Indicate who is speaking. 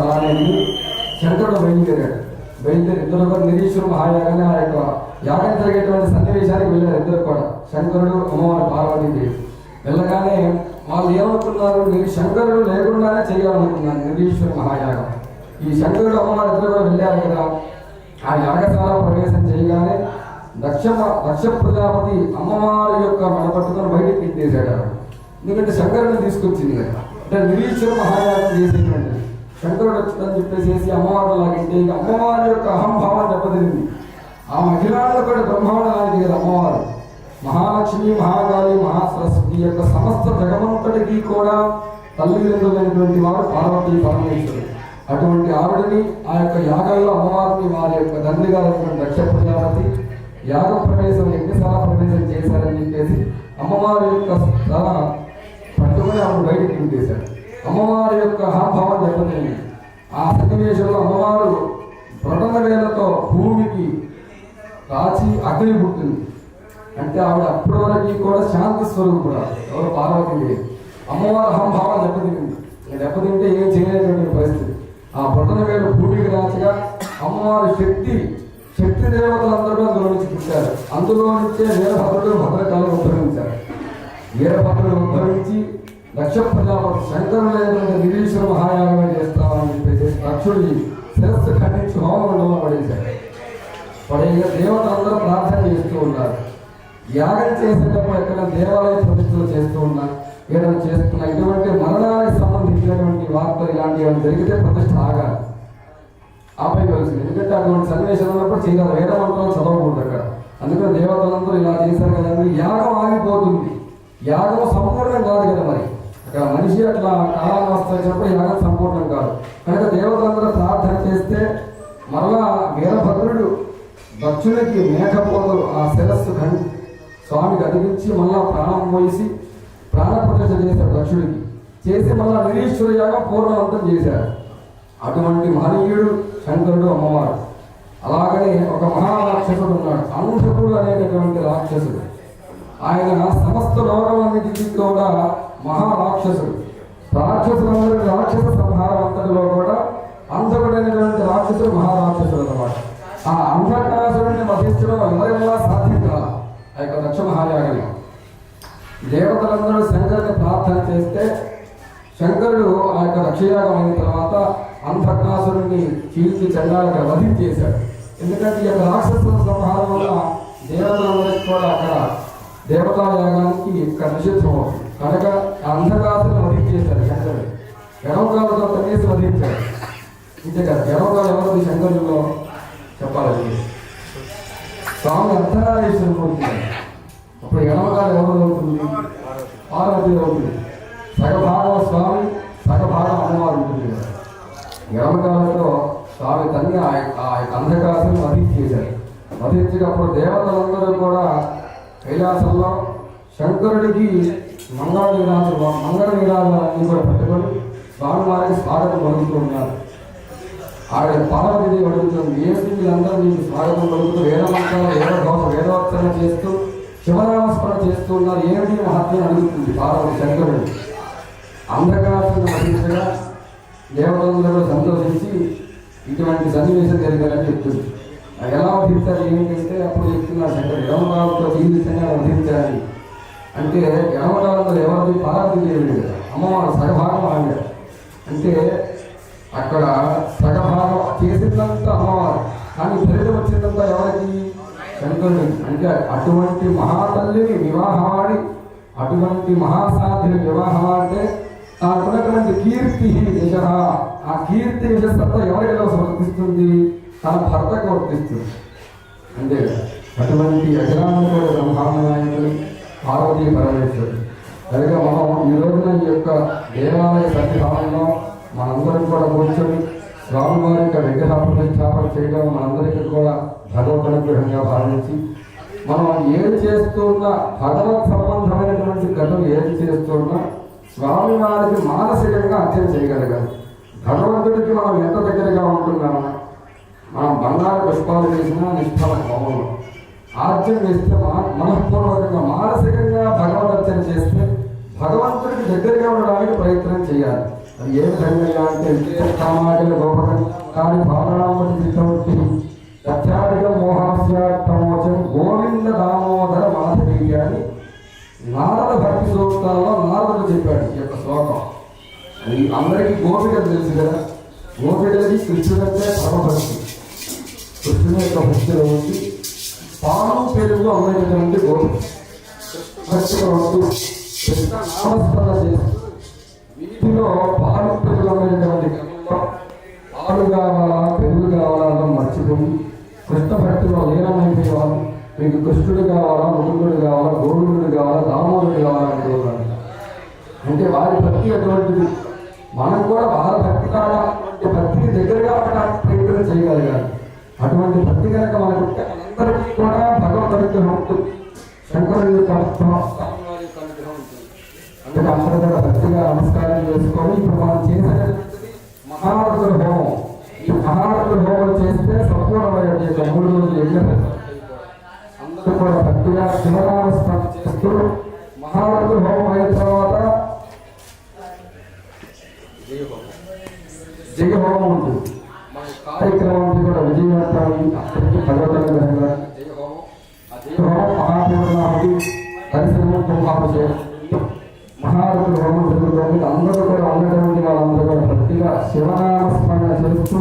Speaker 1: అలానే శంకరుడు బయలుదేరాడు. బయలుదేరి ఇద్దరు కూడా నిరీశ్వరు మహాయాగాన్ని ఆ యొక్క యాగం జరిగేటువంటి సన్నివేశానికి వెళ్ళారు. ఇద్దరు కూడా శంకరుడు అమ్మవారు పార్వతీదేవి. వెళ్ళగానే వాళ్ళు ఏమనుకున్నారు, మీరు శంకరుడు లేకుండానే చేయాలనుకున్నారు నిరీశ్వర మహాయాగం. ఈ శంకరుడు అమ్మవారు ఇద్దరు కూడా వెళ్ళారు కదా. ఆ యాగశాల ప్రవేశం చేయగానే దక్ష ప్రజాపతి అమ్మవారి యొక్క మెడపట్టుకొని బయటికి తిట్టేశాడు. ఎందుకంటే శంకరుడిని తీసుకొచ్చింది కదా, అంటే నిరీశ్వర మహాయాగం చేసేటువంటి శంకరుడు వచ్చిందని చెప్పేసి అమ్మవారు లాగింటే ఇక అమ్మవారి యొక్క అహంభావం దెబ్బతింది. ఆ మహిళల్లో కూడా బ్రహ్మాండ లాంటి కదా అమ్మవారు. మహాలక్ష్మి, మహాకాళి, మహాసరస్వతి యొక్క సమస్త జగమంతటికి కూడా తల్లిదండ్రులైనటువంటి వారు పార్వతీ పరమేశ్వరుడు. అటువంటి ఆవిడని ఆ యొక్క యాగంలో అమ్మవారిని వారి యొక్క తండ్రి గారు దక్ష ప్రజాపతి యాగ ప్రవేశం యజ్ఞశాల ప్రవేశం చేశారని చెప్పేసి అమ్మవారి యొక్క తల పట్టుకుని ఆవిడ బయటకు తింటేశారు. అమ్మవారి యొక్క అహంభావం దెబ్బతింది. ఆ సన్నివేశంలో అమ్మవారు ప్రొటన వేలతో భూమికి కాచి అగ్ని పుట్టింది. అంటే ఆవిడ అప్పటి వరకు కూడా శాంతి స్వరూపుడు. ఎవరు పార్వతీదేవి. అమ్మవారి అహంభావం దెబ్బతింది. దెబ్బతింటే ఏం చేయలేటువంటి పరిస్థితి. ఆ ప్రొటన వేలు భూమికి రాచిగా అమ్మవారి శక్తి దేవతలందరూ అందులో నుంచి పుట్టారు. అందులో నుంచే వీరభద్రుడు భద్రకాలు ఉద్భవించారు. వీరభద్రుడు ఉద్భవించి దక్ష ప్రజాపతి శంకరులైనటువంటి నిరీశ్వర మహాయాగం చేస్తామని చెప్పేసి దక్షుడి శిరస్సు ఖండించి హోమమండలంలో పడేశారు. పడేగా దేవతలందరూ ప్రార్థన చేస్తూ ఉన్నారు. యాగం చేసేటప్పుడు ఎక్కడ దేవాలయ ప్రతిష్టలు చేస్తూ ఉన్నా, ఏదైనా చేస్తున్నా ఇటువంటి మరణానికి సంబంధించినటువంటి వార్తలు ఇలాంటివి జరిగితే ప్రతిష్ట ఆగాలి, ఆపై కలిసింది. ఎందుకంటే అటువంటి సన్నివేశం ఉన్నప్పుడు చేయాలి. వేద మంత్రాలు చదవకూడదు అక్కడ. అందుకని దేవతలందరూ ఇలా చేశారు కదండి. యాగం ఆగిపోతుంది. యాగం సంపూర్ణం కాదు కదా. మరి అక్కడ మనిషి అట్లా కాలావస్థ వచ్చినప్పుడు యాగం సంపూర్ణం కాదు. కనుక దేవతలందరూ ప్రార్థన చేస్తే మరలా వీరభద్రుడు దక్షునికి మేకపోతు ఆ శిరస్సు స్వామికి అదిగించి మళ్ళా ప్రాణం పోసి ప్రాణప్రతిష్ఠ చేశాడు దక్షుడికి. చేసి మళ్ళా నిరీశ్వర యాగం పూర్ణవంతం చేశాడు. అటువంటి మహనీయుడు శంకరుడు అమ్మవారు. అలాగనే ఒక మహారాక్షసుడు ఉన్నాడు, అంధకుడు అనేటటువంటి రాక్షసుడు. ఆయన సమస్త లోకమన్నిటికీ కూడా మహారాక్షసుడు. రాక్షసులందరి రాక్షస సంహారం అంతటిలో కూడా అంధకుడైనటువంటి రాక్షసుడు మహారాక్షసుడు అన్నమాట. ఆ అంధకాసుడిని వధించడం ఎవరి వల్ల సాధ్యం కాదు. ఆ యొక్క దక్ష మహాయాగంలో దేవతలందరూ శంకరుని ప్రార్థన చేస్తే శంకరుడు ఆ యొక్క దక్షయాగం అయిన తర్వాత అంధకాసురుడిని చీల్చి చండాలుగా వధించేశాడు. ఎందుకంటే ఈ యొక్క రాక్షసుల సంహారం వల్ల దేవతలందరికీ కూడా అక్కడ దేవతాయాగానికి ఇక్కడ నిషిద్ధం అవుతుంది. కనుక అంధకాసుని వధించేశాడు శంకరుడు. ఎడవకాలతో తనేసి వధించాడు. ఇంతే కదా, ఎడవకాలు ఎవరిది శంకరుల్లో చెప్పాలి. స్వామి అర్ధనారీశ్వరుడు అవుతుంది. అప్పుడు ఎడవకాలు ఎవరు అవుతుంది? పార్వతి అవుతుంది. సగభాగం స్వామి, సగభాగం అమ్మవారు ఉంటుంది కదా. ఎడవకాలతో స్వామి తల్లి ఆ అంధకాసుని వధించేశారు. వధించినప్పుడు దేవతలందరూ కూడా కైలాసంలో శంకరుడికి మంగళ నీరాజాలన్నీ కూడా పెట్టుకొని స్వామివారికి స్వాగతం పలుకుతూ ఉన్నారు. ఆవిడ పార్వతీదేవి అడుగుతుంది, ఏంటి వీళ్ళందరూ మీకు స్వాగతం పలుకుతూ వేదమంత్రాలు వేదోత్తరణ చేస్తూ శివనామస్మరణ చేస్తూ ఉన్నారు, ఏమిటి మహత్యం అడుగుతుంది పార్వతి శంకరుడు. అంధకాసుని వధించగా దేవతలందరూ సంతోషించి ఇటువంటి సన్నివేశం జరిగారని చెప్తుంది. ఎలా వధించాలి ఏమిటంటే అప్పుడు చెప్తున్నారు శంకరుడు ఎడమకాలతో జీవితంగా వధించాలి అంటే ఎడమకాలంలో ఎవరిది? పార్వతీదేవి కదా, అమ్మవారు సగభాగం ఆవిడ. అంటే అక్కడ సగభాగం చేసిందంతా అమ్మవారు, కానీ ఫలితం వచ్చిందంతా ఎవరికి? శంకరుడు. అంటే అటువంటి మహాతల్లిని వివాహమాడి అటువంటి మహాసాధ్యుని వివాహమాడితే తానుకున్నటువంటి కీర్తి యశ, ఆ కీర్తి యశస్సంతా ఎవరిలో సమర్పిస్తుంది? తన భర్తకు వర్తిస్తుంది. అంతే అటువంటి అజరానుడు బ్రహ్మాండనాయకుడు పార్వతీ పరమేశ్వరుడు. కనుక మనం ఈ రోజున ఈ యొక్క దేవాలయ సన్నిధానంలో మనందరం కూడా కూర్చొని స్వామివారి యొక్క విగ్రహ ప్రతిష్టాపన చేయడం మనందరికీ కూడా భగవద్ అనుగ్రహంగా భావించి మనం ఏది చేస్తున్నా భగవత్ సంబంధమైనటువంటి ఘటన ఏది చేస్తున్నా స్వామివారికి మానసికంగా అర్చన చేయగలగాలి. భగవంతుడికి మనం ఎంత దగ్గరగా ఉంటున్నామా, మనం బంగారు పుష్పాలు వేసినా నిష్ఫల హోమం ఆర్జన వేస్తే మనఃపూర్వకంగా మానసికంగా భగవద్ అర్చన చేస్తే భగవంతుడికి దగ్గరగా ఉండడానికి ప్రయత్నం చేయాలి. అది ఏ విధంగా అంటే సామాజిక గోపకం కానీ భావనామతి చిత్తవృత్తి సత్యాధిక మోహాస్యామోచం గోవింద దామోదర మాధవి అని నారద భక్తి సూక్తాల్లో నారదుడు చెప్పాడు ఈ యొక్క శ్లోకం. అది అందరికీ గోపిక తెలుసు కదా, గోపికలకి కృష్ణుడంటే పరమభక్తి. కృష్ణుని యొక్క భక్తిలో ఉండి పాలు పెరుగు అమ్మేటటువంటి గోపిక భక్తిలో ఉంటూ కృష్ణ నామస్మరణ చేస్తూ వీటిలో పాలు పెరుగు అమ్మేటటువంటి క్రమంలో పాలు కావాలా పెరుగు కావాలా అలా మర్చిపోయి కృష్ణ భక్తిలో లీనమైపోయేవాళ్ళు. మీకు కృష్ణుడు కావాలా, ముకుందుడు కావాలా, గోవిందుడు కావాలా, దామోదుడు కావాలా అనేవాళ్ళు. అంటే వారి భక్తి అటువంటిది. మనం కూడా వారి భక్తి కావాలంటే భక్తికి దగ్గరగా ఉండడానికి ప్రయత్నం చేయగలగాలి. అటువంటి భక్తి కనుక మనకు అందరికీ కూడా భగవద్ అనుగ్రహం ఉంటుంది, శంకరుడి యొక్క అనుగ్రహం ఉంటుంది. అందుకే అందరూ కూడా భక్తిగా నమస్కారం చేసుకొని ఇప్పుడు మనం చేసేటువంటిది మహారుద్ర హోమం. ఈ మహారుద్ర హోమం చేస్తే సంపూర్ణమైన 3 రోజులు యజ్ఞం. అందరూ కూడా భక్తిగా శివనామస్మరణ చేస్తూ మహారుద్ర హోమం అయిన తర్వాత జయ హోమం ఉంటుంది. మన కార్యక్రమానికి కూడా విజయవంతాన్ని అందరికీ భగవద్గీతంగా జయ హోమం. ఆ జయ హోమం మహాపూర్ణాహుతి దర్శనము కుంభాభిషేకం మహారుద్ర హోమం జరుగుతుంది. అందరూ కూడా ఉన్నటువంటి వాళ్ళందరూ కూడా భక్తిగా శివనామస్మరణ చేస్తూ